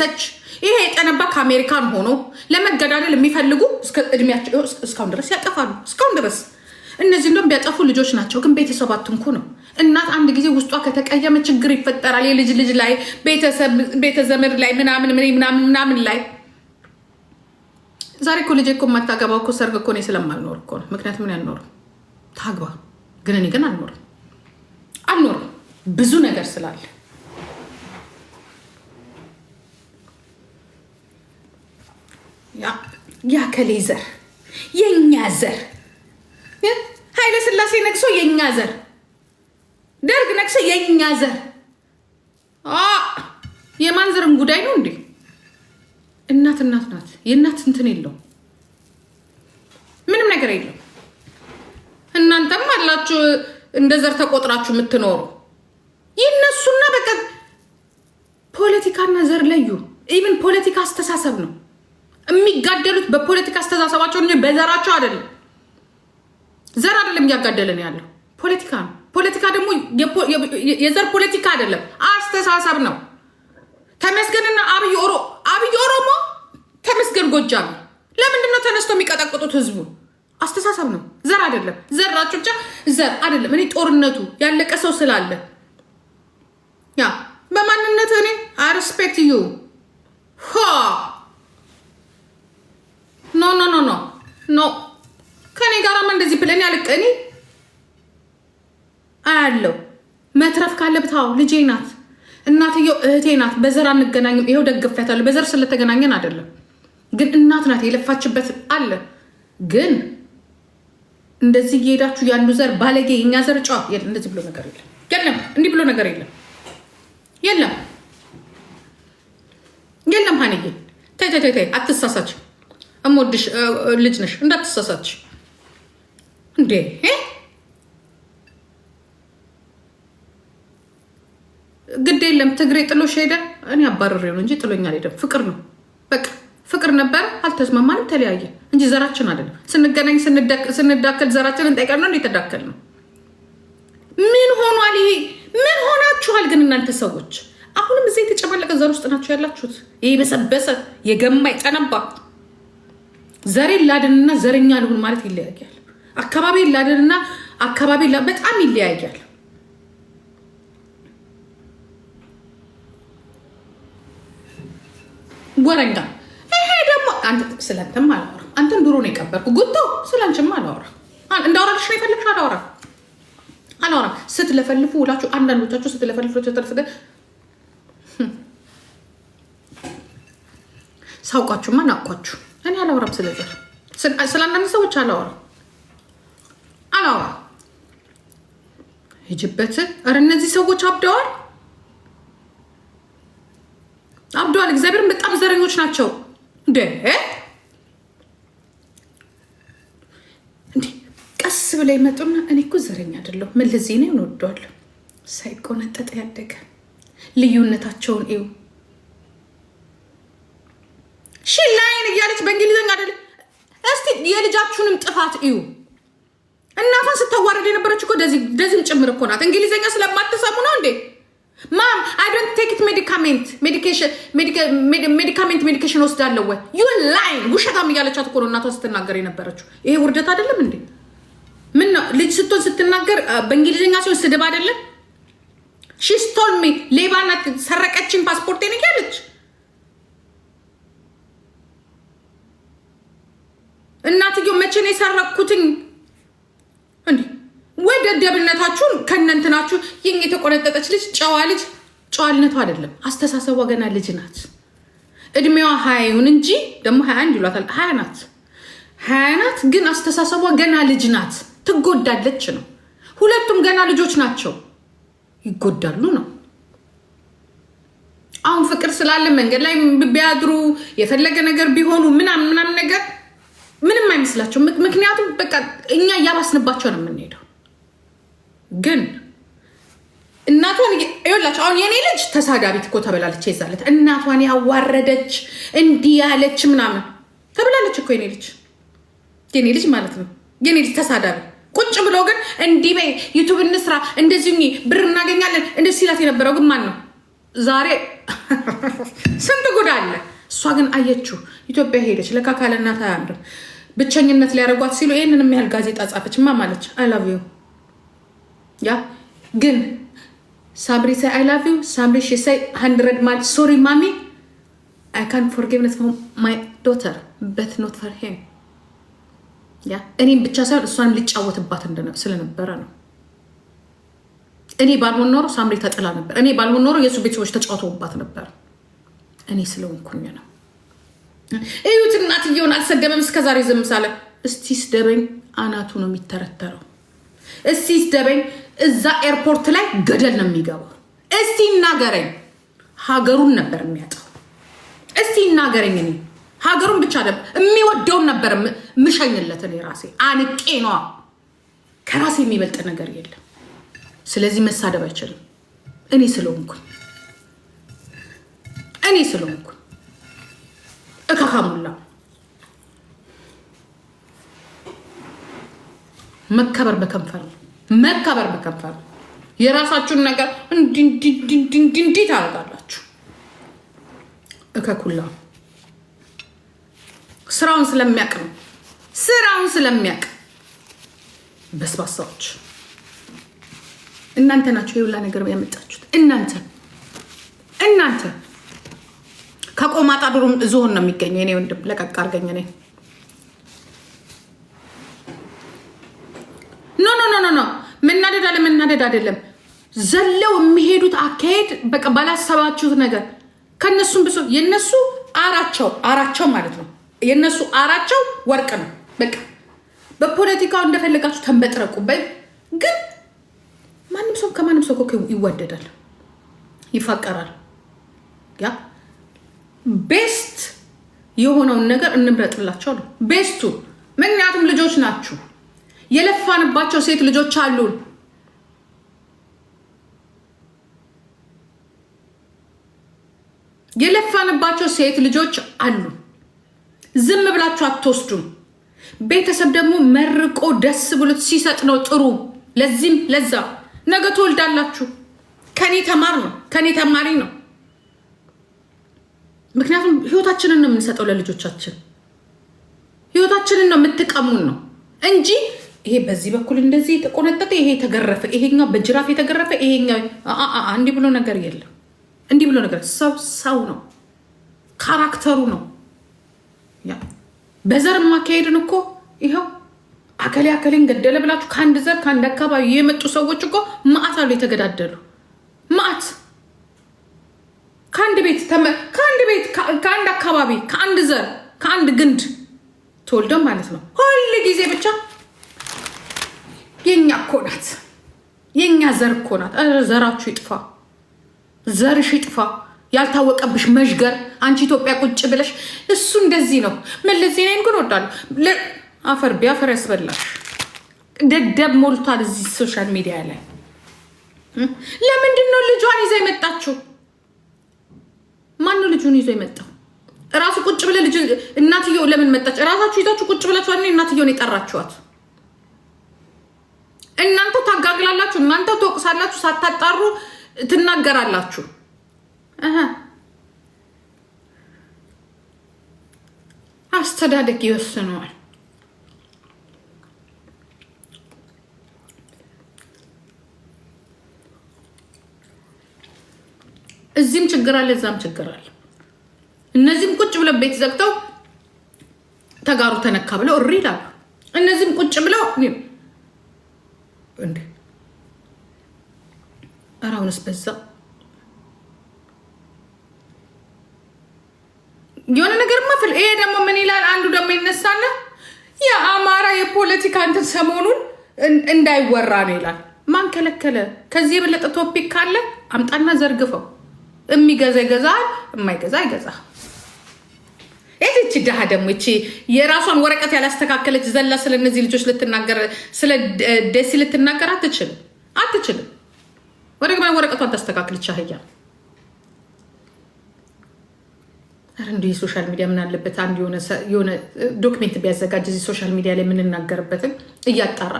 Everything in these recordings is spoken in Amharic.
ያደረሰች ይሄ የጠነባ ከአሜሪካን ሆኖ ለመገዳደል የሚፈልጉ እድሜያቸው እስካሁን ድረስ ያጠፋሉ። እስካሁን ድረስ እነዚህ እንደውም ቢያጠፉ ልጆች ናቸው። ግን ቤተሰብ አትንኩ ነው። እናት አንድ ጊዜ ውስጧ ከተቀየመ ችግር ይፈጠራል። የልጅ ልጅ ላይ ቤተዘመድ ላይ ምናምን ላይ ዛሬ እኮ ልጄ እኮ የማታገባው እኮ ሰርግ እኮ እኔ ስለማልኖር እኮ ነው። ምክንያቱም ምን ያልኖርም ታግባ፣ ግን እኔ ግን አልኖርም ብዙ ነገር ስላለ ያ ከሌ ዘር የኛ ዘር ኃይለ ሥላሴ ነግሶ የኛ ዘር ደርግ ነግሶ የኛ ዘር የማን ዘርን ጉዳይ ነው እንዴ? እናት ናት። የእናት እንትን የለው ምንም ነገር የለው። እናንተም አላችሁ እንደ ዘር ተቆጥራችሁ የምትኖሩ ይነሱና በቃ ፖለቲካና ዘር ለዩ። ኢቭን ፖለቲካ አስተሳሰብ ነው የሚጋደሉት። በፖለቲካ አስተሳሰባቸው እንጂ በዘራቸው አይደለም። ዘር አይደለም እያጋደለን ያለው ፖለቲካ ነው። ፖለቲካ ደግሞ የዘር ፖለቲካ አይደለም፣ አስተሳሰብ ነው። ተመስገንና አብይ ኦሮሞ ተመስገን ጎጃም ለምንድን ነው ተነስቶ የሚቀጠቅጡት? ህዝቡ አስተሳሰብ ነው፣ ዘር አይደለም። ዘራቸው ብቻ ዘር አይደለም። እኔ ጦርነቱ ያለቀ ሰው ስላለ ያ በማንነት እኔ አይ ሪስፔክት ዩ ኖ ከኔ ጋራማ እንደዚህ ብለን ያልቀኒ አያለው መትረፍ ካለብታው ልጄ ናት፣ እናትየው እህቴ ናት። በዘር አንገናኝም። ይሄው ደግፈታለሁ። በዘር ስለተገናኘን አይደለም፣ ግን እናት ናት። የለፋችበት አለ። ግን እንደዚህ እየሄዳችሁ ያሉ ዘር ባለጌ እኛ ዘር ጫ እንደዚህ ብሎ ነገር የለም። እንዲህ ብሎ ነገር የለም። ሀኒዬ ተይ አትሳሳች። እሞድሽ ልጅ ነሽ እንዳትሳሳች እንዴ። ግድ የለም። ትግሬ ጥሎሽ ሄደ። እኔ አባረሬው ነው እንጂ ጥሎኛ አልሄደም። ፍቅር ነው በቃ ፍቅር ነበር። አልተስማማንም፣ ተለያየ እንጂ ዘራችን አይደለም። ስንገናኝ ስንዳከል ዘራችን እንጠይቀር ነው። የተዳከል ነው። ምን ሆኗል? ይሄ ምን ሆናችኋል? ግን እናንተ ሰዎች አሁንም እዚህ የተጨማለቀ ዘር ውስጥ ናቸው ያላችሁት። ይሄ በሰበሰ የገማይ ጠነባ ዘሬን ላድንና ዘረኛ ልሁን ማለት ይለያያል። አካባቢ ላድንና አካባቢ በጣም ይለያያል። ወረኛ ይሄ ደግሞ ስለአንተም አላወራም። አንተን ድሮ ነው የቀበርኩ ጉቶ ስለአንቺም አላወራም። እንዳወራልሽ ነው የፈለግሽ። አላወራም። ስትለፈልፉ ውላችሁ አንዳንዶቻችሁ ስትለፈልፉ ተተርፍደ ሳውቃችሁማ ናቋችሁ። እኔ አላወራም ስለዘር ስለአንዳንድ ሰዎች አላወራም። ሂጅበት። ኧረ እነዚህ ሰዎች አብደዋል። እግዚአብሔርን በጣም ዘረኞች ናቸው እንዴ! ቀስ ብላ ይመጡና እኔ እኮ ዘረኛ አይደለሁ መለስ ዜናዊ እንወደዋለሁ። ሳይቆነጠጥ ያደገ ልዩነታቸውን እዩ። ላይን እያለች በእንግሊዝኛ አይደለ? እስቲ የልጃችሁንም ጥፋት እዩ። እናቷን ስታዋረድ የነበረች እኮ ደዚህም ጭምር እኮ ናት። እንግሊዝኛ ስለማትሰሙ ነው እንዴ? ማም አይ ዶንት ቴክ ኢት ሜዲኬሽን ወስዳለሁ ወይ ዩ ላይን ውሸታም እያለቻት እኮ ነው እናቷ ስትናገር የነበረችው። ይሄ ውርደት አይደለም እንዴ? ምን ነው ልጅ ስትሆን ስትናገር በእንግሊዝኛ ሲሆን ስድብ አይደለም? ሺ ስቶል ሚ ሌባ ናት ሰረቀችን ፓስፖርቴን እያለች እናትየው መቼ ነው የሰረኩትኝ? እንዴ ወይ ደደብነታችሁን ከነንትናችሁ ይሄን የተቆነጠጠች ልጅ ጨዋልነቷ አይደለም፣ አስተሳሰቧ ገና ልጅ ናት። እድሜዋ 20 ይሁን እንጂ ደግሞ 21 ይሏታል። 20 ናት፣ ግን አስተሳሰቧ ገና ልጅ ናት። ትጎዳለች ነው። ሁለቱም ገና ልጆች ናቸው፣ ይጎዳሉ ነው። አሁን ፍቅር ስላለ መንገድ ላይ ቢያድሩ የፈለገ ነገር ቢሆኑ ምናምን ነገር ምንም አይመስላቸው። ምክንያቱም በቃ እኛ እያባስንባቸው ነው የምንሄደው። ግን እናቷን ይኸውላችሁ፣ አሁን የኔ ልጅ ተሳዳቢት እኮ ተበላለች። ይዛለት እናቷን ያዋረደች እንዲህ ያለች ምናምን ተበላለች እኮ የኔ ልጅ ማለት ነው። የኔ ልጅ ተሳዳቢ ቁጭ ብሎ ግን እንዲህ በይ ዩቱብ እንስራ እንደዚህ ብር እናገኛለን እንደዚህ ሲላት የነበረው ግን ማን ነው? ዛሬ ስንት ጉድ አለ። እሷ ግን አየችው። ኢትዮጵያ ሄደች። ለካ ካለናት አያምርም። ብቸኝነት ሊያደርጓት ሲሉ ይህንን የሚያህል ጋዜጣ ጻፈች። ማለች አይ ላቭ ዩ ያ ግን ሳምሪ ሳይ አይ ላቭ ዩ ሳምሪ ሺ ሳይ 100 ማል ሶሪ ማሚ አይ ካን ፎርጊቭነስ ፎር ማይ ዶተር በት ኖት ፎር ሂም ያ እኔም ብቻ ሳይሆን እሷንም ሊጫወትባት ስለነበረ ነው። እኔ ባልሆን ኖሮ ሳምሪ ተጥላ ነበር። እኔ ባልሆን ኖሮ የእሱ ቤተሰቦች ተጫውተውባት ነበር። እኔ ስለሆንኩኝ ነው። እዩት፣ እናትየውን አልሰደበም እስከዛሬ ዝም ሳለ። እስቲ ስደበኝ አናቱ ነው የሚተረተረው። እስቲ ስደበኝ እዛ ኤርፖርት ላይ ገደል ነው የሚገባው። እስቲ እናገረኝ። ሀገሩን ነበር የሚያጣው። እስቲ እናገረኝ። እኔ ሀገሩን ብቻ ነበር የሚወደውን ነበር ምሸኝለት። እኔ ራሴ አንቄ ነዋ። ከራሴ የሚበልጥ ነገር የለም። ስለዚህ መሳደብ አይችልም። እኔ ስለሆንኩኝ እካካሙላ መከበር በከንፈር የራሳችሁን ነገር እንዲህ ታደርጋላችሁ። እከኩላ ስራውን ስለሚያውቅ በስባሳዎች እናንተ ናችሁ የሁላ ነገር ያመጣችሁት። እናንተ ከቆማጣ ዱሩም ዝሆን ነው የሚገኘው። እኔ ወንድም ለቀቅ አድርገኝ። እኔ ኖ መናደድ አይደለም። ዘለው የሚሄዱት አካሄድ በቃ ባላሰባችሁት ነገር ከነሱም ብሶ የነሱ አራቸው ማለት ነው። የነሱ አራቸው ወርቅ ነው። በቃ በፖለቲካው እንደፈለጋችሁ ተንበጥረቁበት። ግን ማንም ሰው ከማንም ሰው እኮ ይወደዳል፣ ይፋቀራል። ያ ቤስት የሆነውን ነገር እንምረጥላቸው ነው ቤስቱ። ምክንያቱም ልጆች ናችሁ። የለፋንባቸው ሴት ልጆች አሉን። ዝም ብላችሁ አትወስዱም። ቤተሰብ ደግሞ መርቆ ደስ ብሎት ሲሰጥ ነው ጥሩ። ለዚህም ለዛ ነገ ትወልዳላችሁ። ከኔ ተማሪ ነው። ምክንያቱም ህይወታችንን ነው የምንሰጠው ለልጆቻችን። ህይወታችንን ነው የምትቀሙን ነው እንጂ ይሄ በዚህ በኩል እንደዚህ የተቆነጠጠ ይሄ የተገረፈ ይሄኛው በጅራፍ የተገረፈ ይሄኛው እንዲህ ብሎ ነገር የለም። እንዲህ ብሎ ነገር ሰው ነው፣ ካራክተሩ ነው። ያ በዘር ማካሄድን እኮ ይኸው አከሌን ገደለ ብላችሁ ከአንድ ዘር ከአንድ አካባቢ የመጡ ሰዎች እኮ ማአት አሉ የተገዳደሉ ማአት ከአንድ ቤት ከአንድ አካባቢ ከአንድ ዘር ከአንድ ግንድ ተወልደው ማለት ነው። ሁሉ ጊዜ ብቻ የኛ እኮ ናት፣ የኛ ዘር እኮ ናት። ዘራችሁ ይጥፋ፣ ዘርሽ ይጥፋ። ያልታወቀብሽ መሽገር አንቺ ኢትዮጵያ ቁጭ ብለሽ እሱ እንደዚህ ነው መለስ ዜናዊን ግን ወዳለሁ። አፈር ቢያፈር ያስበላሽ። ደደብ ሞልቷል እዚህ ሶሻል ሚዲያ ላይ። ለምንድን ነው ልጇን ይዛ የመጣችው? ማነው ልጁን ይዞ የመጣው? እራሱ ቁጭ ብለ ልጅ እናትየው ለምን መጣች? እራሳችሁ ይዛችሁ ቁጭ ብላችሁ አለ እናትየውን የጠራችኋት። እናንተ ታጋግላላችሁ፣ እናንተ ትወቅሳላችሁ፣ ሳታጣሩ ትናገራላችሁ። አስተዳደግ ይወስነዋል። እዚህም ችግር አለ፣ እዛም ችግር አለ። እነዚህም ቁጭ ብለው ቤት ዘግተው ተጋሩ ተነካ ብለው እሪ ይላሉ። እነዚህም ቁጭ ብለው እንዴ አራውንስ በዛ የሆነ ነገር ማፈል። ይሄ ደግሞ ምን ይላል? አንዱ ደግሞ ይነሳና የአማራ የፖለቲካ እንትን ሰሞኑን እንዳይወራ ነው ይላል። ማን ከለከለ? ከዚህ የበለጠ ቶፒክ ካለ አምጣና ዘርግፈው። የሚገዛ ይገዛል፣ የማይገዛ አይገዛ። እቺ ደሃ ደግሞ እቺ የራሷን ወረቀት ያላስተካከለች ዘላ ስለነዚህ ልጆች ልትናገር ስለ ደሲ ልትናገር አትችልም። ወረቀቷን ታስተካክል። ቻህያ እንዲህ ሶሻል ሚዲያ ምን አለበት አንድ የሆነ ዶክሜንት ቢያዘጋጅ እዚህ ሶሻል ሚዲያ ላይ የምንናገርበትን እያጣራ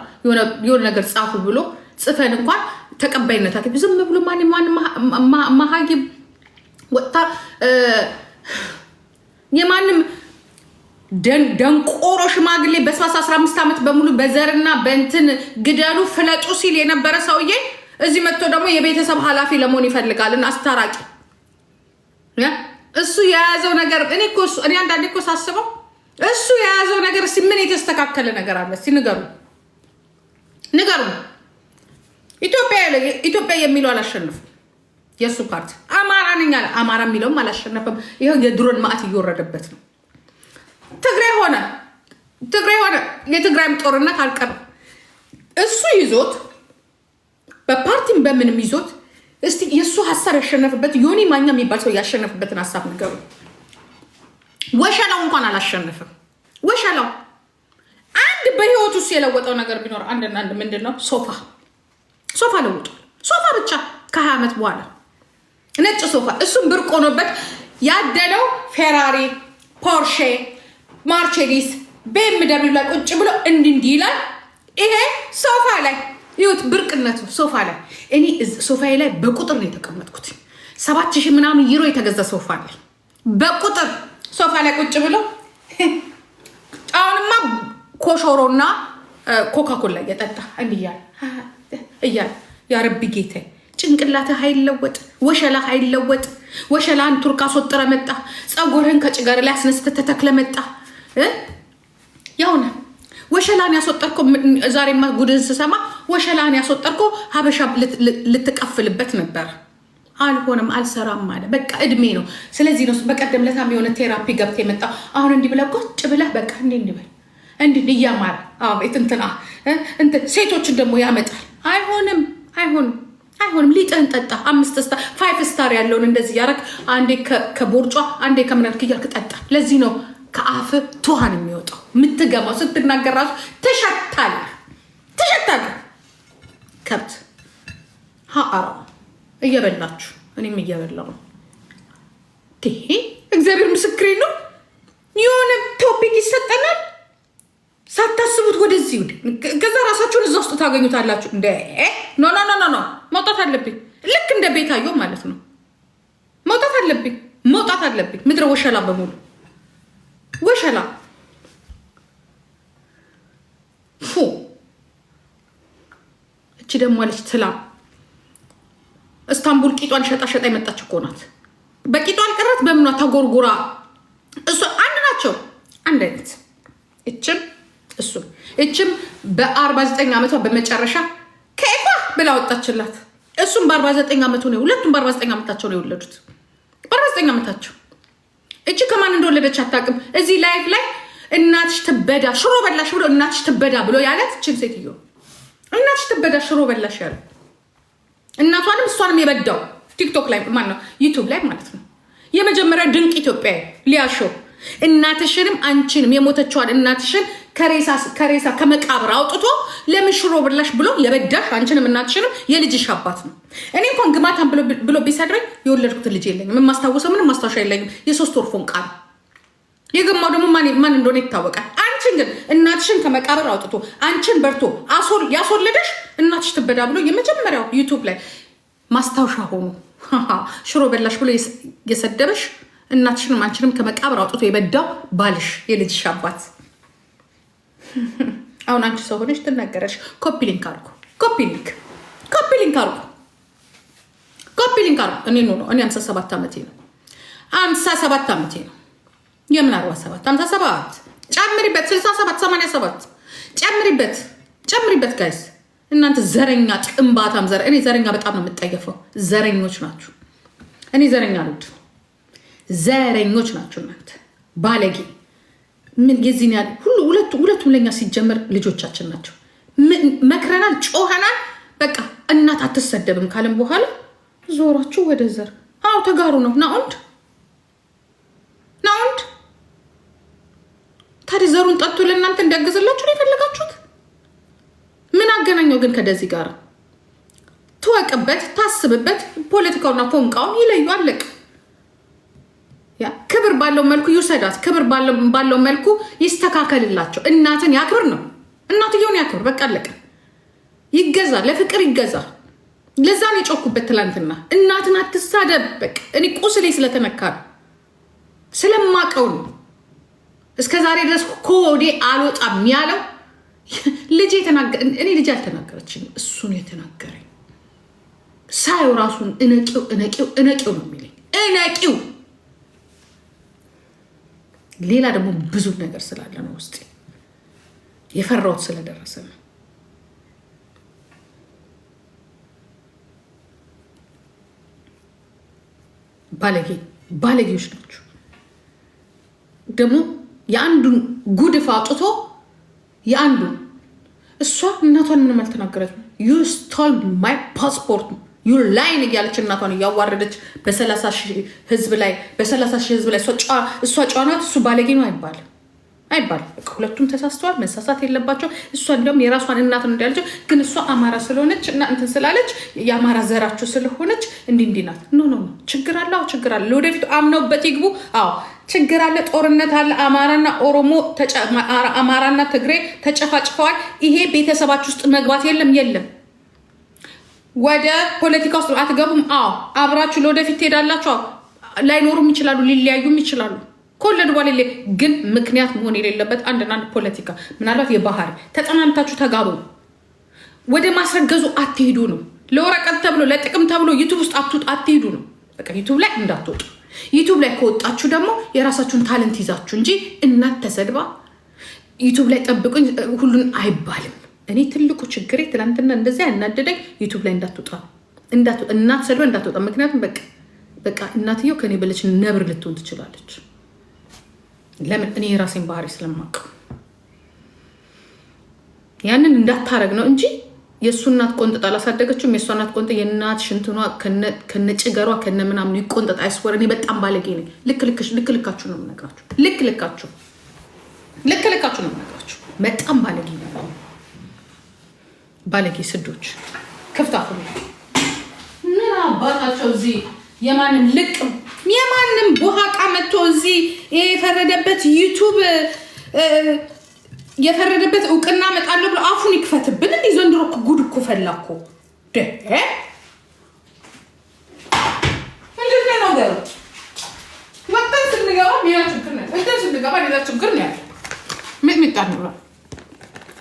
የሆነ ነገር ጻፉ ብሎ ጽፈን እንኳን ተቀባይነት ዝም ብሎ ማን መሀይም ወጣ የማንም ደንቆሮ ሽማግሌ በስባስ 15 ዓመት በሙሉ በዘርና በእንትን ግደሉ ፍለጡ ሲል የነበረ ሰውዬ እዚህ መጥቶ ደግሞ የቤተሰብ ኃላፊ ለመሆን ይፈልጋልና አስታራቂ እሱ የያዘው ነገር እኔ አንዳንዴ እኮ ሳስበው እሱ የያዘው ነገር ምን የተስተካከለ ነገር አለ? እስቲ ንገሩ። ኢትዮጵያ የሚለው አላሸነፈም። የእሱ ፓርቲ አማራ ነኝ አለ። አማራ የሚለውም አላሸነፈም። ይኸው የድሮን ማዕት እየወረደበት ነው። ትግራይ ሆነ የትግራይም ጦርነት አልቀርም። እሱ ይዞት በፓርቲም በምንም ይዞት እስቲ የእሱ ሀሳብ ያሸነፍበት ዮኒ ማኛ የሚባል ሰው ያሸነፍበትን ሀሳብ ንገሩ። ወሸላው እንኳን አላሸነፍም። ወሸላው አንድ በህይወት ውስጥ የለወጠው ነገር ቢኖር አንድና አንድ ምንድን ነው? ሶፋ ለውጧል። ሶፋ ብቻ ከ20 ዓመት በኋላ ነጭ ሶፋ። እሱም ብርቅ ሆኖበት ያደለው ፌራሪ፣ ፖርሼ፣ ማርቼዲስ፣ ቤምደብሊው ላይ ቁጭ ብሎ እንዲህ ይላል። ይሄ ሶፋ ላይ ይሁት ብርቅነቱ ሶፋ ላይ እኔ ሶፋዬ ላይ በቁጥር ነው የተቀመጥኩት። 7000 ምናምን ዩሮ የተገዛ ሶፋ ላይ በቁጥር ሶፋ ላይ ቁጭ ብሎ አሁንማ ኮሾሮና ኮካኮላ እየጠጣ እያለ ያ ረቢ ጌታዬ ጭንቅላትህ አይለወጥ፣ ወሸላህ አይለወጥ። ወሸላህን ቱርክ አስወጥረ መጣ። ፀጉርህን ከጭገር ላይ አስነስተህ ተተክለ መጣ። ያውና ወሸላን ያስወጠርኮ ዛሬማ ጉድን ስሰማ ወሸላን ያስወጠርኮ ሀበሻ ልትቀፍልበት ነበር። አልሆነም፣ አልሰራም አለ። በቃ እድሜ ነው። ስለዚህ ነው በቀደም ለታም የሆነ ቴራፒ ገብተ የመጣ አሁን እንዲህ ብለህ ቁጭ ብለህ በቃ እንዲህ እያማረ እንትና ሴቶችን ደግሞ ያመጣል። አይሆንም። ሊጥህን ጠጣ። 5 ስታር 5 ስታር ያለውን እንደዚህ ያረግ አንዴ ከቦርጫ አንዴ ከምናልክ እያልክ ጠጣ። ለዚህ ነው ከአፍ ትኋን የሚወጣው። የምትገማው ስትናገር ራሱ ትሸታለህ። ከብት ሀአራው እየበላችሁ እኔም እየበላው ነው። እግዚአብሔር ምስክሬ ነው። የሆነ ቶፒክ ይሰጠናል ሳታስቡት ወደዚህ ከዛ ራሳችሁን እዛ ውስጥ ታገኙታላችሁ። ኖ መውጣት አለብኝ። ልክ እንደ ቤታዮ ማለት ነው። መውጣት አለብኝ። ምድረ ወሸላ በሙሉ ወሸላ እቺ ደግሞ አለች ትላም እስታንቡል ቂጧን ሸጣ የመጣች እኮ ናት። በቂጧ አልቀረት በምኗ ተጎርጉራ እሱ አንድ ናቸው፣ አንድ አይነት። እችም በ49 ዓመቷ በመጨረሻ ከይፋ ብላ ወጣችላት። እሱም በ49 ዓመቱ ነው። ሁለቱም በ49 ዓመታቸው ነው የወለዱት። በ49 ዓመታቸው እቺ ከማን እንደወለደች አታውቅም። እዚህ ላይፍ ላይ እናትሽ ትበዳ ሽሮ በላሽ ብሎ እናትሽ ትበዳ ብሎ ያለት እቺን ሴትዮ እናትሽ ትበዳ ሽሮ በላሽ ያለ እናቷንም እሷንም የበዳው ቲክቶክ ላይ ማን ነው ዩቲዩብ ላይ ማለት ነው። የመጀመሪያ ድንቅ ኢትዮጵያ ሊያሾ እናትሽንም አንቺንም የሞተችዋን እናትሽን ከሬሳ ከመቃብር አውጥቶ ለምን ሽሮ በላሽ ብሎ የበዳሽ አንቺንም እናትሽንም የልጅሽ አባት ነው። እኔ እንኳን ግማታን ብሎ ቢሰድረኝ የወለድኩትን ልጅ የለኝም። የማስታወሰው ምንም ማስታወሻ የለኝም። የ3 ወር ፎንቃ ነው። የገማው ደግሞ ማን እንደሆነ ይታወቃል። አንቺን ግን እናትሽን ከመቃብር አውጥቶ አንቺን በርቶ ያስወለደሽ እናትሽ ትበዳ ብሎ የመጀመሪያው ዩቲዩብ ላይ ማስታወሻ ሆኖ ሽሮ በላሽ ብሎ የሰደበሽ እናትሽንም አንቺንም ከመቃብር አውጥቶ የበዳው ባልሽ የልጅሽ አባት። አሁን አንቺ ሰው ሆነሽ ትናገረሽ። ኮፒ ሊንክ አርጉ። እኔ ነው እኔ 57 ዓመቴ ነው። 57 ዓመቴ ነው። የምን 47 57 ጨምሪበት 67 87 ጨምሪበት ጋይስ። እናንተ ዘረኛ ጥንባታም እኔ ዘረኛ በጣም ነው የምጠየፈው። ዘረኞች ናችሁ። እኔ ዘረኛ አሉት ዘረኞች ናቸው እናንተ ባለጌ። ምን የዚህን ያህል ሁለቱም ለኛ ሲጀመር ልጆቻችን ናቸው። መክረናል፣ ጮኸናል። በቃ እናት አትሰደብም ካለም በኋላ ዞራችሁ ወደ ዘር ተጋሩ ነው ናውንድ ታዲያ ዘሩን ጠጥቶ ለእናንተ እንዲያገዝላችሁ ነው የፈለጋችሁት። ምን አገናኘው ግን ከደዚህ ጋር? ትወቅበት፣ ታስብበት። ፖለቲካውና ፎንቃውን ይለዩ። አለቅ ክብር ባለው መልኩ ይውሰዳት። ክብር ባለው መልኩ ይስተካከልላቸው። እናትን ያክብር ነው። እናትየውን ያክብር። በቃ አለቀ። ይገዛ፣ ለፍቅር ይገዛ። ለዛ ነው የጮኩበት ትላንትና። እናትን አትሳደብ። በቃ እኔ ቁስሌ ስለተነካ ስለማቀው ነው እስከ ዛሬ ድረስ ኮዴ አልወጣም ያለው። ልጅ የተናገረ እኔ ልጅ አልተናገረችኝ፣ እሱ ነው የተናገረኝ። ሳየው ራሱን እነቂው ነው የሚለኝ። እነቂው ሌላ ደግሞ ብዙ ነገር ስላለ ነው ውስጥ የፈራሁት ስለደረሰ ነው። ባለጌዎች ናቸው። ደግሞ የአንዱን ጉድፍ አውጥቶ የአንዱን እሷ እናቷን ምንም አልተናገረችም። ዩ ስቶል ማይ ፓስፖርት ዩ ላይን እያለች እናቷን እያዋረደች በ30 ሺህ ህዝብ ላይ እሷ ጨዋ ናት፣ እሱ ባለጌ ነው አይባልም። ሁለቱም ተሳስተዋል፣ መሳሳት የለባቸው። እሷ እንዲያውም የራሷን እናት ነው እንዳለችው፣ ግን እሷ አማራ ስለሆነች እና እንትን ስላለች የአማራ ዘራችሁ ስለሆነች እንዲህ ናት። ኖ ችግር አለ። አዎ ችግር አለ። ለወደፊቱ አምነውበት ይግቡ። አዎ ችግር አለ። ጦርነት አለ። አማራና ኦሮሞ አማራና ትግሬ ተጨፋጭፈዋል። ይሄ ቤተሰባችሁ ውስጥ መግባት የለም። ወደ ፖለቲካ ውስጥ አትገቡም። አዎ አብራችሁ ለወደፊት ትሄዳላችሁ። ላይኖሩም ይችላሉ፣ ሊለያዩም ይችላሉ። ከወለዱ በኋላ ግን ምክንያት መሆን የሌለበት አንድና አንድ ፖለቲካ፣ ምናልባት የባህሪ ተጠናንታችሁ ተጋቡ። ወደ ማስረገዙ አትሄዱ ነው። ለወረቀት ተብሎ ለጥቅም ተብሎ ዩቱብ ውስጥ አትሄዱ ነው። በቃ ዩቱብ ላይ እንዳትወጡ። ዩቱብ ላይ ከወጣችሁ ደግሞ የራሳችሁን ታለንት ይዛችሁ እንጂ እናት ተሰድባ ዩቱብ ላይ ጠብቁኝ ሁሉን አይባልም። እኔ ትልቁ ችግሬ ትናንትና እንደዚያ ያናደደኝ ዩቱብ ላይ እንዳትወጣ እናት ሰድባ እንዳትወጣ። ምክንያቱም በቃ እናትየው ከኔ በለች ነብር ልትሆን ትችላለች። ለምን? እኔ የራሴን ባህሪ ስለማውቅ ያንን እንዳታረግ ነው እንጂ የእሱ እናት ቆንጥጣ አላሳደገችውም። የእሷ እናት ቆንጥ የእናት ሽንትኗ ከነጭገሯ ከነምናምኑ ይቆንጠጣ። አይስወር እኔ በጣም ባለጌ ነኝ። ልክልካችሁ ነው የምነግራችሁ። ልክልካችሁ ነው የምነግራችሁ። በጣም ባለጌ ነው። ባለጌ ስዶች ክፍታፍ ምን አባታቸው እዚህ የማንም ልቅም የማንም ቦሃቃ መጥቶ እዚህ የፈረደበት ዩቱብ የፈረደበት እውቅና መጣለሁ ብሎ አፉን ይክፈትብን። እንዲህ ዘንድሮ ጉድ እኮ ፈላኮ ምንድን ነው ነገሩ? ወጥተን ስንገባ ሌላ ችግር ነው ያለ።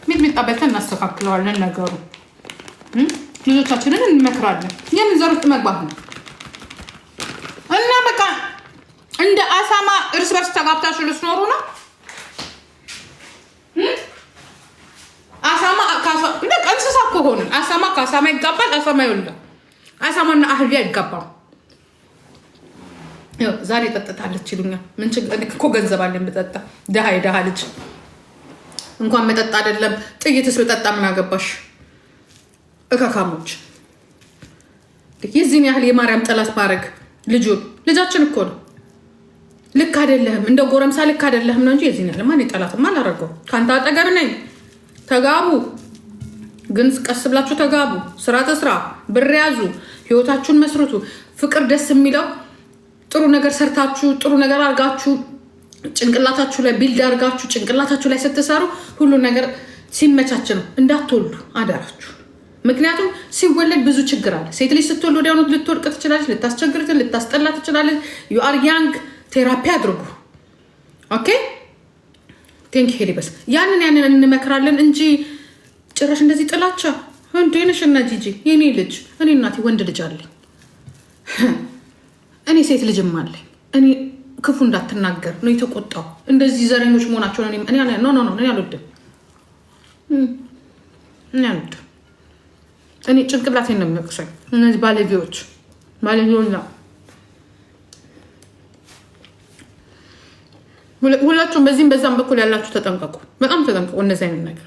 ሚጥሚጣ በልተን እናስተካክለዋለን ነገሩ። ልጆቻችንን እንመክራለን። የምንዘሩት መግባት ነው እና በቃ እንደ አሳማ እርስ በርስ ተጋብታችሁ ልትኖሩ ነው። አሳማ እንስሳ እኮ ሆነ። አሳማ ከአሳማ ይጋባል፣ አሳማ ይወልዳል። አሳማና አህያ አይጋባም። ዛሬ ጠጥታለች ይሉኛል። ምን ችግር እኮ ገንዘብ አለኝ ብጠጣ። ደሃ ልጅ እንኳን መጠጣ አይደለም ጥይትስ ብጠጣ ምን አገባሽ? እካካሞች የዚህን ያህል የማርያም ጠላት ማድረግ ልጃችን እኮ ነው። ልክ አይደለህም፣ እንደ ጎረምሳ ልክ አይደለህም ነው እንጂ የዚህን ያህል ማን ጠላትም አላደረገው። ከአንተ አጠገብ ነኝ። ተጋቡ፣ ግን ቀስ ብላችሁ ተጋቡ። ስራ ተስራ፣ ብር ያዙ፣ ህይወታችሁን መስርቱ። ፍቅር ደስ የሚለው ጥሩ ነገር ሰርታችሁ ጥሩ ነገር አድርጋችሁ ጭንቅላታችሁ ላይ ቢልድ አድርጋችሁ ጭንቅላታችሁ ላይ ስትሰሩ ሁሉ ነገር ሲመቻች ነው። እንዳትወልዱ አደራችሁ። ምክንያቱም ሲወለድ ብዙ ችግር አለ። ሴት ልጅ ስትወልድ ወዲያውኑ ልትወድቅ ትችላለች፣ ልታስቸግር፣ ልታስጠላ ትችላለች። ዩ አር ያንግ። ቴራፒ አድርጉ። ኦኬ ቴንክ ሄሊበስ ያንን እንመክራለን እንጂ ጭራሽ እንደዚህ ጥላቻ እንዴነሽ እና ጂጂ የኔ ልጅ እኔ እናቴ ወንድ ልጅ አለኝ፣ እኔ ሴት ልጅም አለኝ። እኔ ክፉ እንዳትናገር ነው የተቆጣው። እንደዚህ ዘረኞች መሆናቸው ነው። እኔ አልወድም። እኔ ጭንቅላቴን ነው የሚወቅሰኝ። እነዚህ ባለጌዎች ነው። ሁላችሁም በዚህም በዛም በኩል ያላችሁ ተጠንቀቁ፣ በጣም ተጠንቀቁ። እነዚህ አይነት ነገር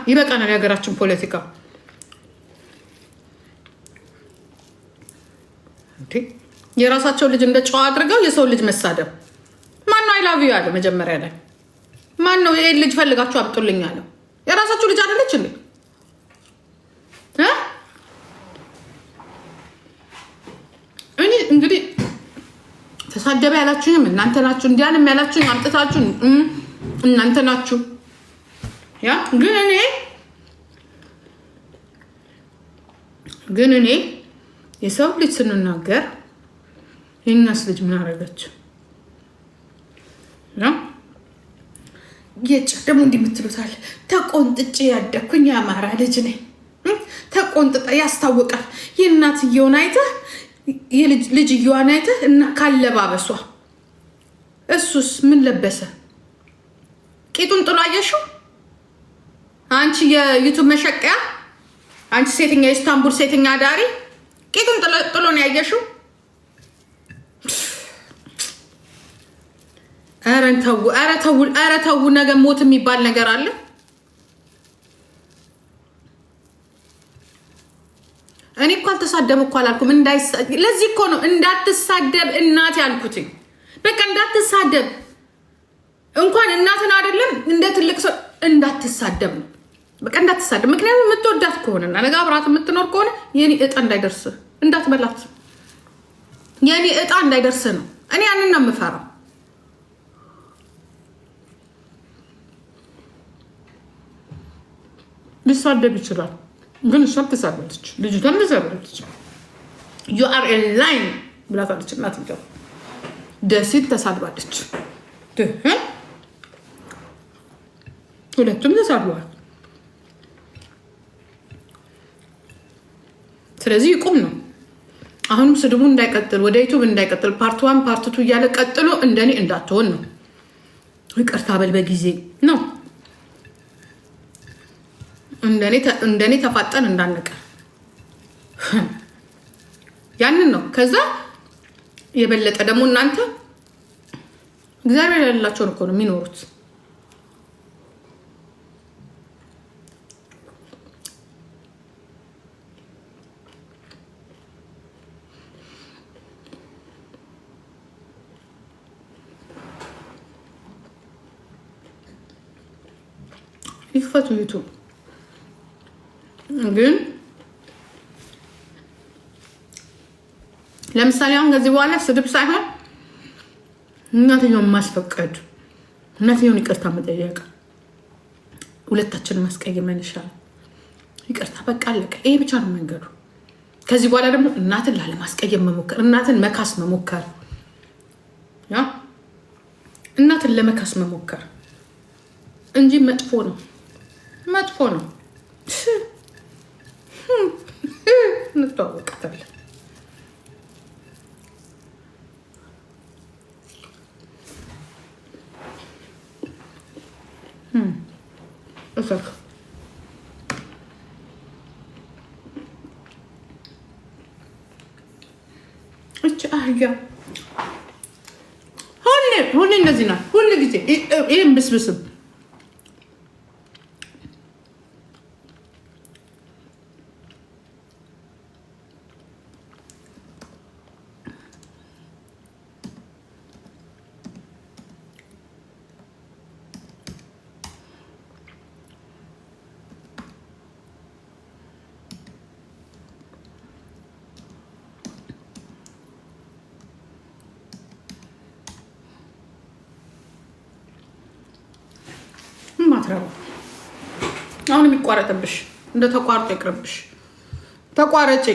ይበቃናል። የሀገራችን ፖለቲካ የራሳቸው ልጅ እንደ ጨዋ አድርገው የሰው ልጅ መሳደብ። ማነው አይላቪ ያለ? መጀመሪያ ላይ ማነው ይሄ ልጅ ፈልጋችሁ አምጡልኝ ያለው? የራሳችሁ ልጅ አይደለች እንዴ? እኔ እንግዲህ ተሳደበ ያላችሁኝም እናንተ ናችሁ፣ እንዲያንም ያላችሁኝ አምጥታችሁ እናንተ ናችሁ። ያ ግን እኔ ግን እኔ የሰው ልጅ ስንናገር የእኛስ ልጅ ምን አደረገች ነው የጭ ደግሞ እንዲምትሉታል ተቆንጥጬ ያደኩኝ የአማራ ልጅ ነኝ። ተቆንጥጣ ያስታውቃል። የእናትየውን አይተህ ልጅየዋን አይተህ እና ካለባበሷ እሱስ ምን ለበሰ? ቂጡን ጥሎ አየሽው? አንቺ የዩቱብ መሸቀያ፣ አንቺ ሴተኛ የኢስታንቡል ሴተኛ ዳሪ ቂጡን ጥሎ ነው ያየሽው? ኧረ ተው፣ ነገ ሞት የሚባል ነገር አለ። እኔ እኮ አልተሳደብ እኮ አላልኩም። ለዚህ እኮ ነው እንዳትሳደብ እናት ያልኩትኝ። በቃ እንዳትሳደብ፣ እንኳን እናትን አይደለም እንደ ትልቅ ሰው እንዳትሳደብ ነው። በቃ እንዳትሳደብ። ምክንያቱም የምትወዳት ከሆነና ነገ አብራት የምትኖር ከሆነ የኔ እጣ እንዳይደርስ እንዳትበላት፣ የኔ እጣ እንዳይደርስ ነው። እኔ ያንን ነው የምፈራው። ሊሳደብ ይችላል፣ ግን እሷም ትሳደባለች። ልጅቷም ትሳደባለች። ዩ አር ኤ ላይን ብላታለች። እናትየው ደሴት ተሳድባለች። ሁለቱም ተሳድበዋል። ስለዚህ ይቁም ነው። አሁንም ስድቡ እንዳይቀጥል፣ ወደ ዩቱብ እንዳይቀጥል፣ ፓርት 1 ፓርት 2 እያለ ቀጥሎ እንደኔ እንዳትሆን ነው። ይቅርታ በል በጊዜ ነው። እንደኔ ተፋጠን እንዳንቀር ያንን ነው። ከዛ የበለጠ ደግሞ እናንተ እግዚአብሔር ያላቸውን እኮ ነው የሚኖሩት። ይክፈቱ ዩቱብ ግን ለምሳሌ አሁን ከዚህ በኋላ ስድብ ሳይሆን እናትየውን ማስፈቀድ፣ እናትየውን ይቅርታ መጠየቅ፣ ሁለታችንን ማስቀየመን ይሻላል። ይቅርታ በቃ አለቀ። ይሄ ብቻ ነው መንገዱ። ከዚህ በኋላ ደግሞ እናትን ላለማስቀየም መሞከር፣ እናትን መካስ መሞከር፣ እናትን ለመካስ መሞከር እንጂ መጥፎ ነው፣ መጥፎ ነው። እንተዋወቃታለን። እሰክ እቺ አህያ ሁሌ እንደዚህ ናት። ሁሌ ጊዜ ይህም ብስብስብ ማትረባ አሁን የሚቋረጥብሽ እንደ ተቋርጦ ይቅርብሽ። ተቋረጪ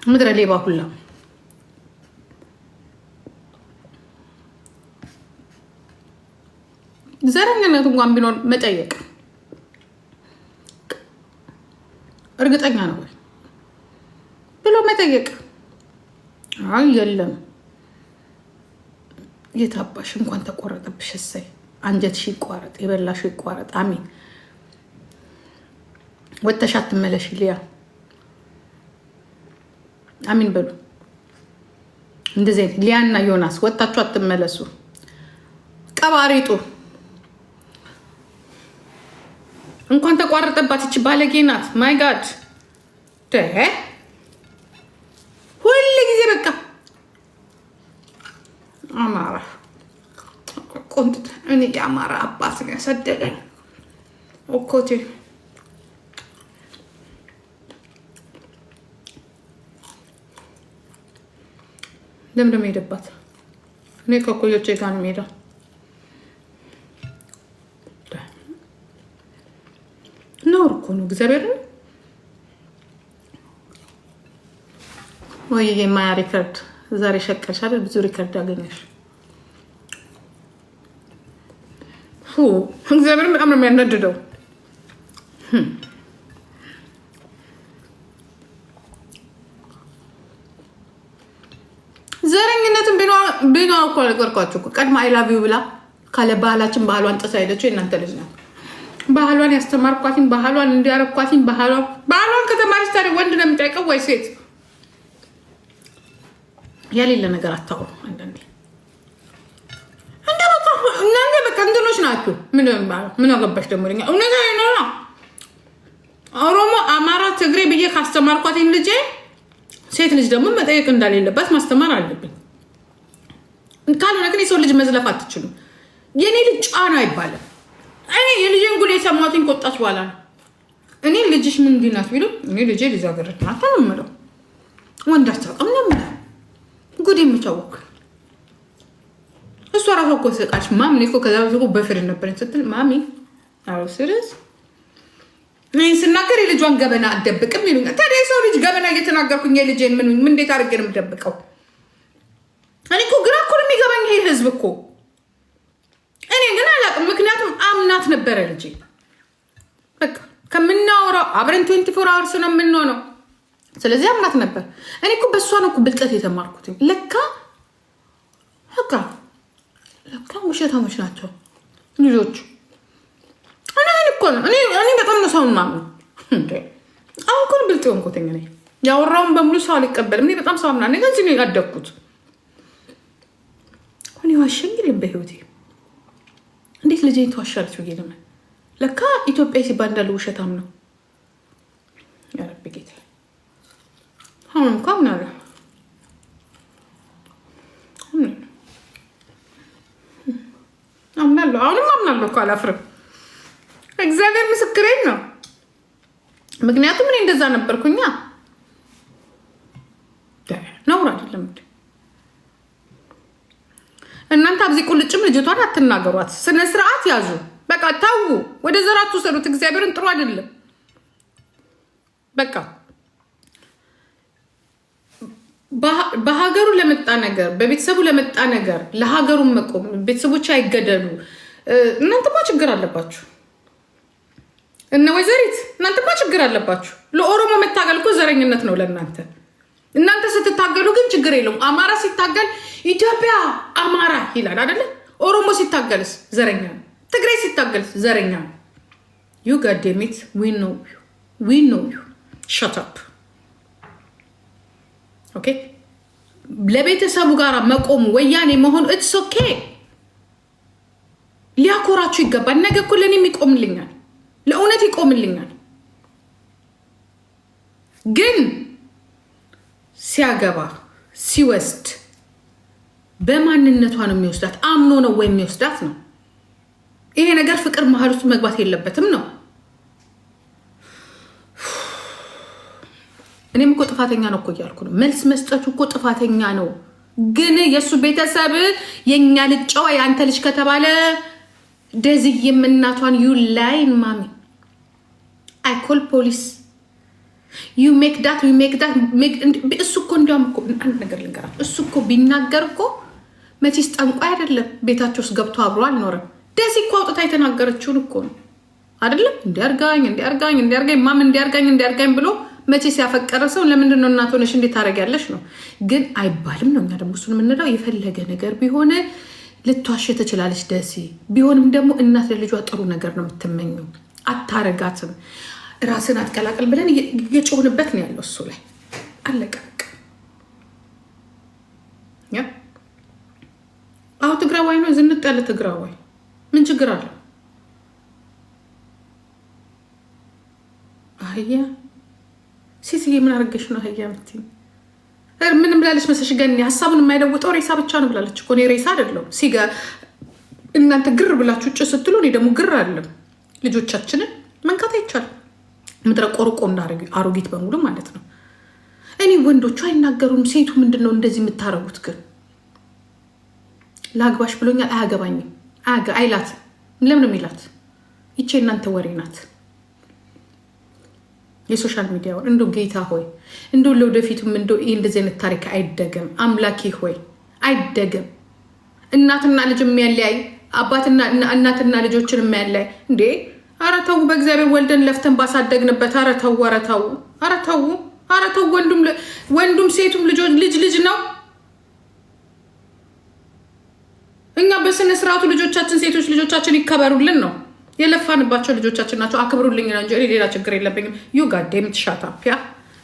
ምድረ ሌባ ሁላ። ዘረኝነት እንኳን ቢኖር መጠየቅ እርግጠኛ ነው ብሎ መጠየቅ። አይ የለም የታባሽ እንኳን ተቆረጠብሽ እሰይ አንጀትሽ ይቋረጥ፣ የበላሽ ይቋረጥ። አሜን። ወተሽ አትመለሽ ሊያ አሜን በሉ። እንደዚህ ሊያና ዮናስ ወጣችሁ አትመለሱ። ቀባሪጡ እንኳን ተቋረጠባት። እቺ ባለጌ ናት። ማይ ጋድ ሁሉ ጊዜ በቃ አማራ ቆንጥጥ። እኔ የአማራ አባት ነው ያሳደገኝ ኦኮቴ። ለምንድን ነው የሄደባት? እኔ ከኮዮቼ ጋር ነው የምሄደው። ነውር እኮ ነው እግዚአብሔር። ወይ የማያ ሪከርድ ዛሬ ሸቀልሽ አይደል? ብዙ ሪከርድ አገኘሽ። እግዚአብሔር በጣም ነው የሚያናድደው። ዘረኝነትን ቢኖር እኮ ነገርኳችሁ እኮ ቀድማ አይላቪው ብላ ካለ ባህላችን ባህሏን ጥሳ ሄደችው። የእናንተ ልጅ ናት። ባህሏን ያስተማርኳትን ባህሏን እንዲያረኳትን ባህሏን ከተማሪች ታዲያ ወንድ ነው የሚጠይቀው ወይ ሴት? የሌለ ነገር አታውሩ። አንዳንዴ እናንተ በቃ እንትኖች ናችሁ። ምን አገባሽ ደግሞ ልኛ እውነት ነው። ኦሮሞ፣ አማራ፣ ትግሬ ብዬ ካስተማርኳትን ልጄ ሴት ልጅ ደግሞ መጠየቅ እንዳሌለባት ማስተማር አለብኝ። ካልሆነ ግን የሰው ልጅ መዝለፍ አትችሉም። የኔ ልጅ ጫና አይባልም። እኔ የልጄን ጉድ የሰማሁትን ከወጣች በኋላ ነው። እኔ ልጅሽ ምን ናት ቢሉ እኔ ልጄ ልጃገረድ ናት ነው የምለው። ወንድ አታውቅም ነው የምለው። ጉድ የምታወቅ እሷ ራሷ እኮ ስቃች። ማሚ እኮ ከዛ በፍርድ ነበረኝ ስትል ማሚ አዎ ስርስ እኔ ስናገር የልጇን ገበና አትደብቅም ይሉኛል። ታዲያ የሰው ልጅ ገበና እየተናገርኩኝ የልጄን ምን እንዴት አድርጌ ነው የምደብቀው? እኔ እኮ ግራ እኮ ነው የሚገባኝ ይሄ ህዝብ እኮ። እኔ ግን አላውቅም። ምክንያቱም አምናት ነበረ ልጄ። በቃ ከምናወራው አብረን 24 አወርስ ነው የምንሆነው። ስለዚህ አምናት ነበር። እኔ እኮ በእሷ ነው እኮ ብልጠት የተማርኩት። ለካ ውሸታሞች ናቸው ልጆቹ። እኔ በጣም ነው ሰውን ማምነው። አሁን እኮ ብልጥ ሆንኩት። ያወራውን በሙሉ ሰው አልቀበልም። እኔ በጣም ሰው አምና ከዚህ ነው ያደግኩት። እኔ ዋሸኝ የለም በህይወቴ። እንዴት ልጄ ተዋሻለች ብዬ ለምን ለካ ኢትዮጵያ ሲባል እንዳለ ውሸታም ነው። ያረብ ጌታ አሁን እንኳ ምናለ አምናለሁ። አሁንም አምናለሁ እኮ አላፍርም። እግዚአብሔር ምስክሬን ነው። ምክንያቱም እኔ እንደዛ ነበርኩኛ። ነውር አይደለም። እናንተ አብዚ ቁልጭም ልጅቷን አትናገሯት። ስነ ስርዓት ያዙ። በቃ ታው ወደ ዘራቱ ሰሩት። እግዚአብሔርን ጥሩ አይደለም። በቃ በሀገሩ ለመጣ ነገር፣ በቤተሰቡ ለመጣ ነገር ለሀገሩ መቆም፣ ቤተሰቦች አይገደሉ። እናንተማ ችግር አለባችሁ። እነ ወይዘሪት እናንተማ ችግር አለባችሁ። ለኦሮሞ መታገል እኮ ዘረኝነት ነው ለእናንተ። እናንተ ስትታገሉ ግን ችግር የለውም። አማራ ሲታገል ኢትዮጵያ አማራ ይላል አይደለ? ኦሮሞ ሲታገልስ ዘረኛ ነው። ትግራይ ሲታገልስ ዘረኛ ነው። ዩ ጋዴሚት ዊ ኖ ዩ ሸት አፕ ኦኬ። ለቤተሰቡ ጋር መቆሙ ወያኔ መሆኑ ኢትስ ኦኬ። ሊያኮራችሁ ይገባል። ነገ እኮ ለእኔም ይቆምልኛል፣ ለእውነት ይቆምልኛል። ግን ሲያገባ ሲወስድ በማንነቷ ነው የሚወስዳት። አምኖ ነው ወይ የሚወስዳት ነው። ይሄ ነገር ፍቅር መሀል ውስጥ መግባት የለበትም ነው። እኔም እኮ ጥፋተኛ ነው እኮ እያልኩ ነው። መልስ መስጠቱ እኮ ጥፋተኛ ነው። ግን የእሱ ቤተሰብ የእኛ ልጅ ጨዋ የአንተ ልጅ ከተባለ ደዝዬም እናቷን ዩ ላይን ማሚ አይ ኮል ፖሊስ ዩ ሜክ ዳት እሱ እኮ እንዲያውም እኮ አንድ ነገር ልንገራችሁ። እሱ እኮ ቢናገር እኮ መቼስ ጠንቋይ አይደለም። ቤታቸው ውስጥ ገብቶ አብሮ አልኖረም። ደስ እኮ አውጥታ የተናገረችውን እኮ ነው አይደለም? እንዲያርጋኝ ማም እንዲያርጋኝ ብሎ መቼ ሲያፈቀረ ሰው ለምንድን ነው እናት ሆነሽ እንዴት ታደርጊያለሽ ነው። ግን አይባልም ነው። እኛ ደግሞ እሱን የምንለው የፈለገ ነገር ቢሆን ልትዋሽ ትችላለች ደሴ። ቢሆንም ደግሞ እናት ለልጇ ጥሩ ነገር ነው የምትመኘው። አታረጋትም። ራስን አትቀላቀል ብለን እየጮህንበት ነው ያለው እሱ ላይ አለቀ። አሁ ትግራዋይ ነው ዝንጥ ያለ ትግራዋይ ምን ችግር አለው? አህያ ሴትዬ ምን አረገሽ ነው አህያ የምትይኝ? ምንም ብላለች መሰለሽ? ገኒ ሀሳቡን የማይለውጠው ሬሳ ብቻ ነው ብላለች እኮ። እኔ ሬሳ አይደለሁም። እናንተ ግር ብላችሁ ጭ ስትሉ እኔ ደግሞ ግር አለም። ልጆቻችንን መንካት አይቻልም። ምድረ ቆርቆ እንዳረግ አሮጊት በሙሉ ማለት ነው። እኔ ወንዶቹ አይናገሩም። ሴቱ ምንድን ነው እንደዚህ የምታረጉት? ግን ለአግባሽ ብሎኛል። አያገባኝም አይላት። ለምን የሚላት? ይቼ እናንተ ወሬ ናት። የሶሻል ሚዲያውን እንዶ ጌታ ሆይ እንዶ ለወደፊቱም እንዶ እንደዚህ አይነት ታሪክ አይደገም። አምላኬ ሆይ አይደገም። እናትና ልጅ የሚያለያይ አባትና እናትና ልጆችን የሚያለያይ እንዴ! ኧረ ተው በእግዚአብሔር ወልደን ለፍተን ባሳደግንበት። ኧረ ተው፣ ኧረ ተው፣ ኧረ ተው፣ ኧረ ተው። ወንዱም ሴቱም ልጅ ነው። እኛ በስነ ስርዓቱ ልጆቻችን ሴቶች ልጆቻችን ይከበሩልን ነው የለፋንባቸው ልጆቻችን ናቸው። አክብሩልኝ ነው እንጂ ሌላ ችግር የለብኝም። ዩ ጋዴም ትሻታፒያ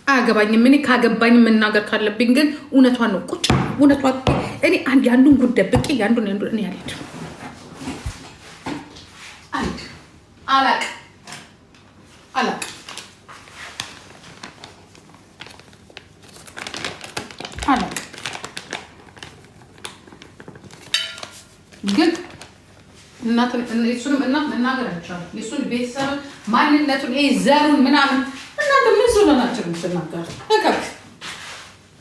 አያገባኝም። እኔ ካገባኝ መናገር ካለብኝ ግን እውነቷን ነው። ቁጭ እውነቷን እኔ ያንዱን ጉዳይ ብቄ ያንዱን እኔ አልሄድም። አላቅ ግን እሱንም እናት መናገር አይቻልም። የእሱን ቤተሰብን ማንነቱን ዘሩን ምናምን እናንተ ምን ስለሆናቸው ምትናገር?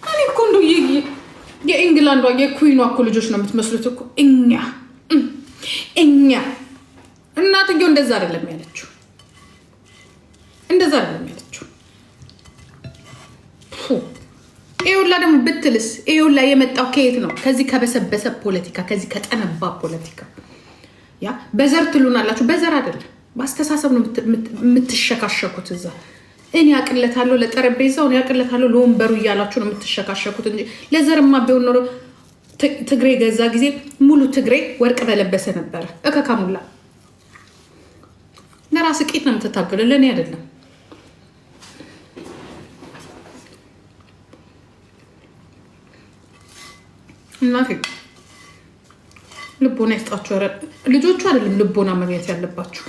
እኔ እኮ እንደው የኢንግላንዷ የኩዊኗ እኮ ልጆች ነው የምትመስሉት እኮ እኛ እናትየው እንደዛ አይደለም ያለችው። ይኸውላ ደግሞ ብትልስ ይኸውላ የመጣው ከየት ነው? ከዚህ ከበሰበሰ ፖለቲካ፣ ከዚህ ከጠነባ ፖለቲካ። ያ በዘር ትሉናላችሁ። በዘር አይደለም በአስተሳሰብ ነው የምትሸካሸኩት። እዛ እኔ ያቅለታለሁ ለጠረጴዛው፣ እኔ ያቅለታለሁ ለወንበሩ እያላችሁ ነው የምትሸካሸኩት እንጂ ለዘርማ ቢሆን ኖሮ ትግሬ ገዛ ጊዜ ሙሉ ትግሬ ወርቅ በለበሰ ነበረ። እከካሙላ ለራስ ቂጥ ነው የምትታገለው፣ ለእኔ አይደለም። እናቴ ልቦና ይስጣችሁ። ልጆቹ አይደለም ልቦና መግኘት ያለባችሁ።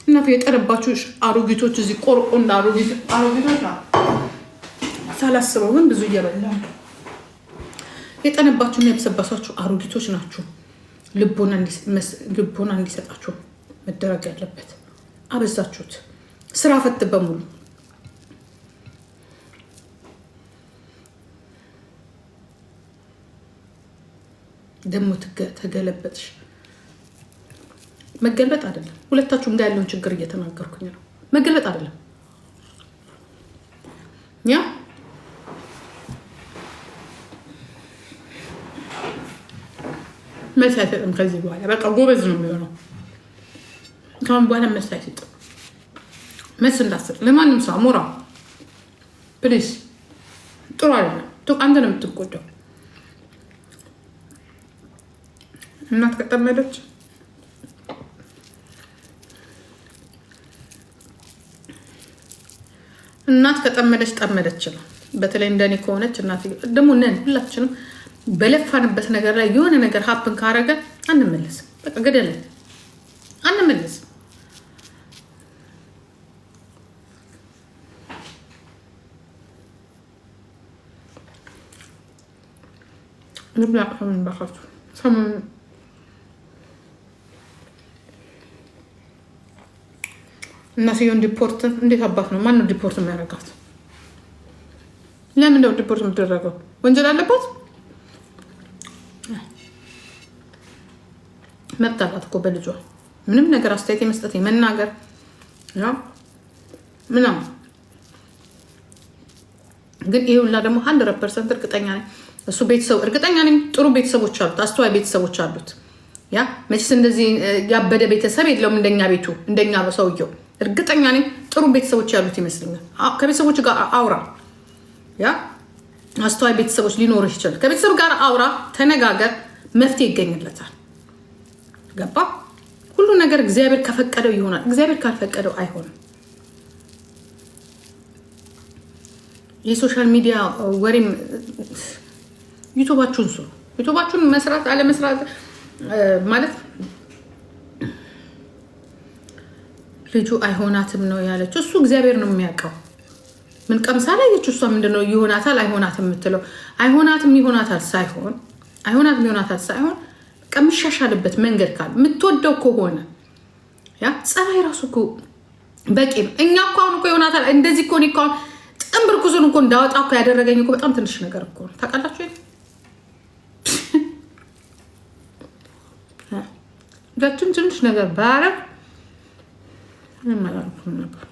እናቴ የጠረባችሁ አሮጊቶች እዚህ ቆርቆንዳ አሮጊቶች ና ሳላስበው ግን ብዙ እየበላ የጠነባችሁና የበሰባሳችሁ አሮጊቶች ናችሁ። ልቦና እንዲሰጣችሁ መደረግ ያለበት አበዛችሁት። ስራ ፈት በሙሉ ደግሞ ተገለበጥሽ። መገልበጥ አይደለም። ሁለታችሁም ጋር ያለውን ችግር እየተናገርኩኝ ነው። መገልበጥ አይደለም። ያ መልስ አይሰጥም። ከዚህ በኋላ በቃ ጎበዝ ነው የሚሆነው። ከአሁን በኋላ መልስ አይሰጥም። መልስ እንዳትሰጥ ለማንም ሰው አሞራ ፕሊዝ። ጥሩ አይደለም። አንተ ነው የምትጎዳው። እናት ከጠመደች ጠመደች ነው። በተለይ እንደኔ ከሆነች እናት ደግሞ ነን ሁላችንም በለፋንበት ነገር ላይ የሆነ ነገር ሀፕን ካረገ አንመለስም። በቃ ገደለን አንመለስም። ልብላ ከምን ባካቱ ሰሞኑን እናትየውን ዲፖርት እንዴት አባት ነው? ማነው ዲፖርት የሚያደርጋት? ለምን ነው ዲፖርት የምትደረገው? ወንጀል አለባት? መብት አላት እኮ በልጇ ምንም ነገር አስተያየት የመስጠት የመናገር ምናምን። ግን ይሄ ሁላ ደግሞ 100% እርግጠኛ ነኝ እሱ ቤተሰቡ እርግጠኛ ነኝ ጥሩ ቤተሰቦች አሉት፣ አስተዋይ ቤተሰቦች አሉት። ያ መቼስ እንደዚህ ያበደ ቤተሰብ የለውም እንደኛ ቤቱ እንደኛ በሰውየው እርግጠኛ ነኝ ጥሩ ቤተሰቦች ያሉት ይመስለኛል። ከቤተሰቦች ጋር አውራ። ያ አስተዋይ ቤተሰቦች ሊኖሩ ይችላል። ከቤተሰብ ጋር አውራ፣ ተነጋገር፣ መፍትሄ ይገኝለታል። ገባ? ሁሉ ነገር እግዚአብሔር ከፈቀደው ይሆናል። እግዚአብሔር ካልፈቀደው አይሆንም። የሶሻል ሚዲያ ወሬም ዩቱባችሁን ስሩ። ዩቱባችሁን መስራት አለመስራት ማለት ልጁ አይሆናትም ነው ያለችው። እሱ እግዚአብሔር ነው የሚያውቀው። ምን ቀምሳ ላይ እሷ ምንድነው ይሆናታል አይሆናትም የምትለው? አይሆናትም ይሆናታል ሳይሆን ቀምሻሻልበት መንገድ ካለ የምትወደው ከሆነ ያ ጸባይ ራሱ እኮ በቂ ነው። እኛ እኮ አሁን እኮ ይሆናታል እንደዚህ እኮ እኮ ጥምብር ኩሱን እኮ እንዳወጣ እኮ ያደረገኝ እኮ በጣም ትንሽ ነገር እኮ ነው። ታውቃላችሁ ዛችን ትንሽ ነገር ባረግ ነበር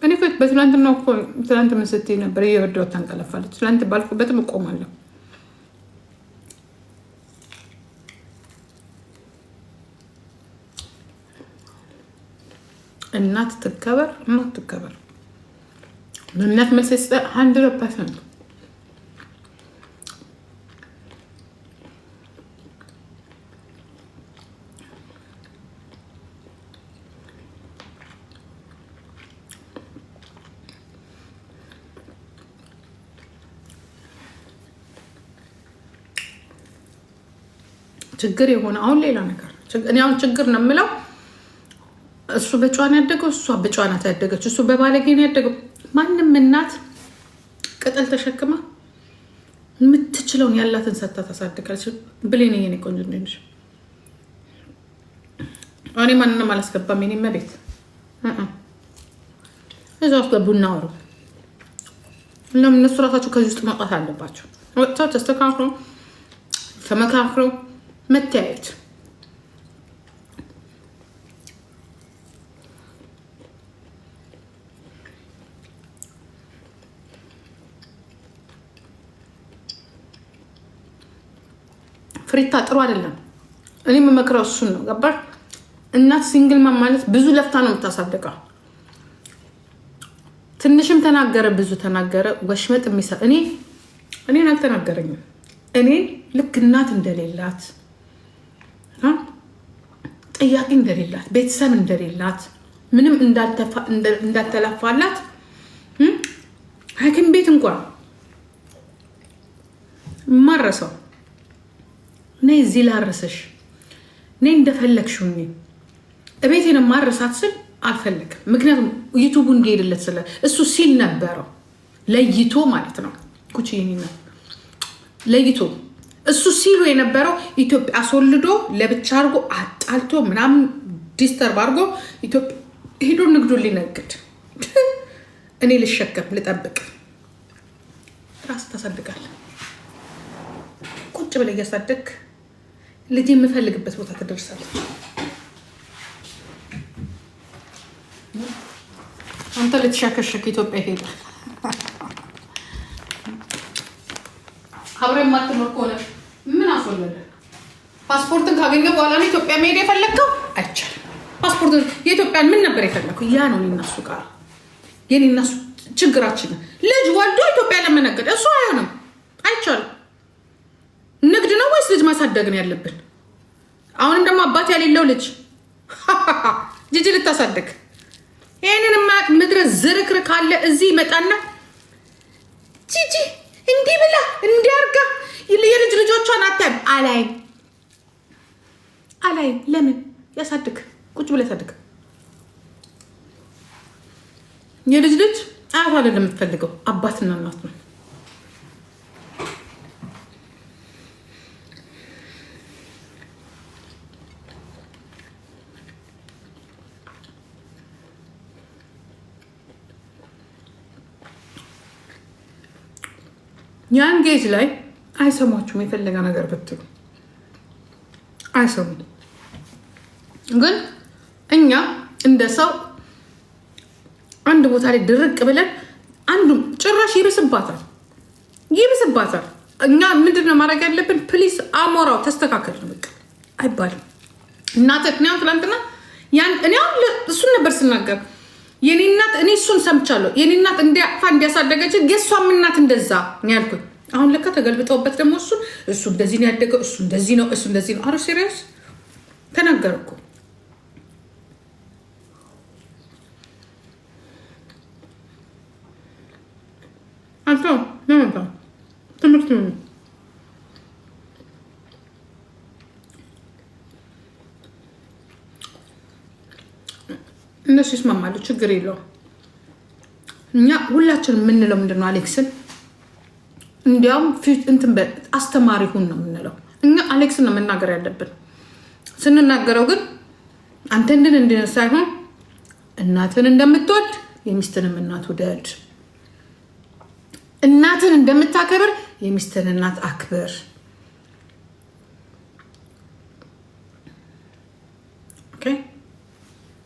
እኔ በትላንትና እኮ ትላንት ምን ስትይ ነበር? እየበደወት ታንቀለፋለች። ትላንት ባልኩበትም እቆማለሁ። እናት ትከበር፣ እናት ትከበር። እናት መልስ 100%። ችግር የሆነ አሁን ሌላ ነገር እኔ አሁን ችግር ነው የምለው። እሱ በጨዋን ያደገው፣ እሷ በጨዋናት ያደገች፣ እሱ በባለጌን ያደገው። ማንም እናት ቅጠል ተሸክማ የምትችለውን ያላትን ሰታ ታሳድጋለች። ብሌን የኔ ቆንጆ ነሽ። እኔ ማንንም አላስገባም። የኔ መቤት እዛ ውስጥ ገቡና አወሩ። እናም እነሱ ራሳቸው ከዚህ ውስጥ መውጣት አለባቸው። ወጥተው ተስተካክለው ተመካክረው መተያየት። ፍሪታ ጥሩ አይደለም። እኔ የምመክረው እሱን ነው። ገባሽ? እናት ሲንግል ማም ማለት ብዙ ለፍታ ነው የምታሳድገው። ትንሽም ተናገረ ብዙ ተናገረ ወሽመጥ የሚሰጥ እኔን አልተናገረኝም። እኔ ልክ እናት እንደሌላት ጥያቄ እንደሌላት ቤተሰብ እንደሌላት ምንም እንዳልተላፋላት ሐኪም ቤት እንኳን ማረሰው ነይ እዚህ ላረሰሽ ነይ እንደፈለግሽው እቤቴን ማረሳት ስል አልፈልግም። ምክንያቱም ዩቱቡ እንዲሄድለት ስለ እሱ ሲል ነበረው ለይቶ ማለት ነው። ኩቺኒና ለይቶ እሱ ሲሉ የነበረው ኢትዮጵያ አስወልዶ ለብቻ አድርጎ አጣልቶ ምናምን ዲስተርብ አድርጎ ኢትዮጵያ ሄዶ ንግዱ ሊነግድ እኔ ልሸከም ልጠብቅ። ራስ ታሳድጋል። ቁጭ ብለህ እያሳደግ ልጅ የምፈልግበት ቦታ ትደርሳለች። አንተ ልትሻከሸክ ኢትዮጵያ ሄደ አብረን ማትኖር ከሆነ ምን አስወለደ? ፓስፖርትን ካገኘ በኋላ ነው ኢትዮጵያ መሄድ የፈለግከው? አይቻልም። ፓስፖርትን የኢትዮጵያን ምን ነበር የፈለግከው? ያ ነው እነሱ ጋር የኔ እነሱ ችግራችን። ልጅ ወልዶ ኢትዮጵያ ለመነገድ እሱ አይሆንም፣ አይቻልም። ንግድ ነው ወይስ ልጅ ማሳደግ ነው ያለብን? አሁንም ደግሞ አባት ያሌለው ልጅ ጂጂ ልታሳድግ ይህንን ማያት ምድረ ዝርክር ካለ እዚህ ይመጣና ጂጂ እንዲህ ብላ እንዲያርጋ የልጅ ልጆቿን አታይም። አላይም። ለምን ያሳድግ? ቁጭ ብላ ያሳድግ። የልጅ ልጅ አያቷ አይደለም የምትፈልገው፣ አባትና እናት ነው። ያን ጌጅ ላይ አይሰሟችሁም። የፈለገ ነገር ብትሉ አይሰሙም። ግን እኛ እንደ ሰው አንድ ቦታ ላይ ድርቅ ብለን አንዱም ጭራሽ ይብስባታል። እኛ ምንድነው ማድረግ ያለብን? ፕሊስ አሞራው ተስተካከል ነው በቃ አይባልም። እናትህ ነው ትላንትና እሱን ነበር ስናገር የኔ እናት እኔ እሱን ሰምቻለሁ። የኔ እናት እንዲያፋ እንዲያሳደገች የእሷም እናት እንደዛ ነው ያልኩኝ። አሁን ለካ ተገልብጠውበት ደግሞ እሱ እንደዚህ ነው ያደገው፣ እሱ እንደዚህ ነው፣ እሱ እንደዚህ ነው። አረ ሲሪየስ ተናገርኩ። አንተ ነው ትምህርት ነው እነሱ ይስማማሉ፣ ችግር የለውም። እኛ ሁላችን የምንለው ምንድነው አሌክስን እንዲያውም እንትን አስተማሪ ሁን ነው የምንለው። እኛ አሌክስን ነው መናገር ያለብን። ስንናገረው ግን አንተ እንድን ሳይሆን እናትን እንደምትወድ የሚስትንም እናት ውደድ፣ እናትን እንደምታከብር የሚስትን እናት አክብር። ኦኬ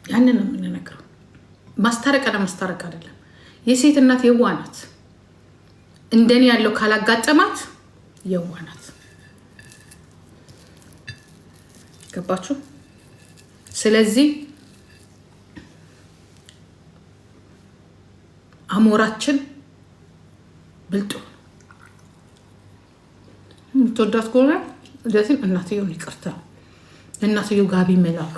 ያንን ነው የምንነግረው። ማስታረቅ አይደለም። የሴት እናት የዋህ ናት። እንደኔ ያለው ካላጋጠማት የዋህ ናት። ገባችሁ? ስለዚህ አሞራችን ብልጡ የምትወዳት ከሆነ እንደዚህ እናትየውን ይቅርታ እናትየው ጋቢ መላክ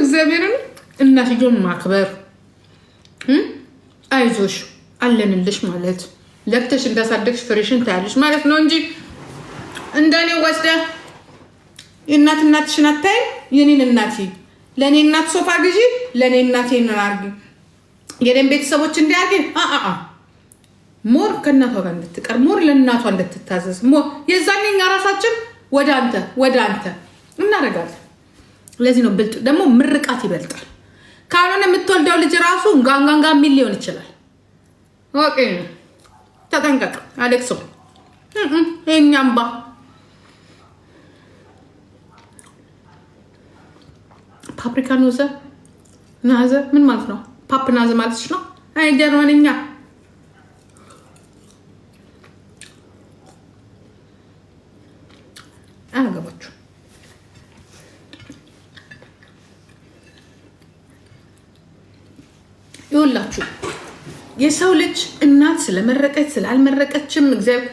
እግዚአብሔርን እናትየውን ማክበር አይዞሽ አለንልሽ ማለት ለክተሽ እንዳሳደግሽ ፍሬሽን ታያለሽ ማለት ነው እንጂ እንደኔ ወስደ እናትሽን አታይም። የኔን እናት ለኔ እናት ሶፋ ግዢ፣ ለኔ እናቴ እናርጊ፣ የኔን ቤተሰቦች እንዲያርጊ ሞር ከእናቷ ጋር እንድትቀር ሞር ለእናቷ እንድትታዘዝ ሞር የዛኔኛ ራሳችን ወደ አንተ እናደርጋለን። ለዚህ ነው ብልጥ ደግሞ ምርቃት ይበልጣል። ካልሆነ የምትወልደው ልጅ ራሱ ጋንጋንጋ ሚል ሊሆን ይችላል። ኦኬ ተጠንቀቅ አሌክሶ። የኛምባ ፓፕሪካ ናዘ ምን ማለት ነው? ፓፕ ናዘ ማለትሽ ነው? አይ ጀርመንኛ አገባችሁ። ይኸውላችሁ የሰው ልጅ እናት ስለመረቀች ስላልመረቀችም እግዚአብሔር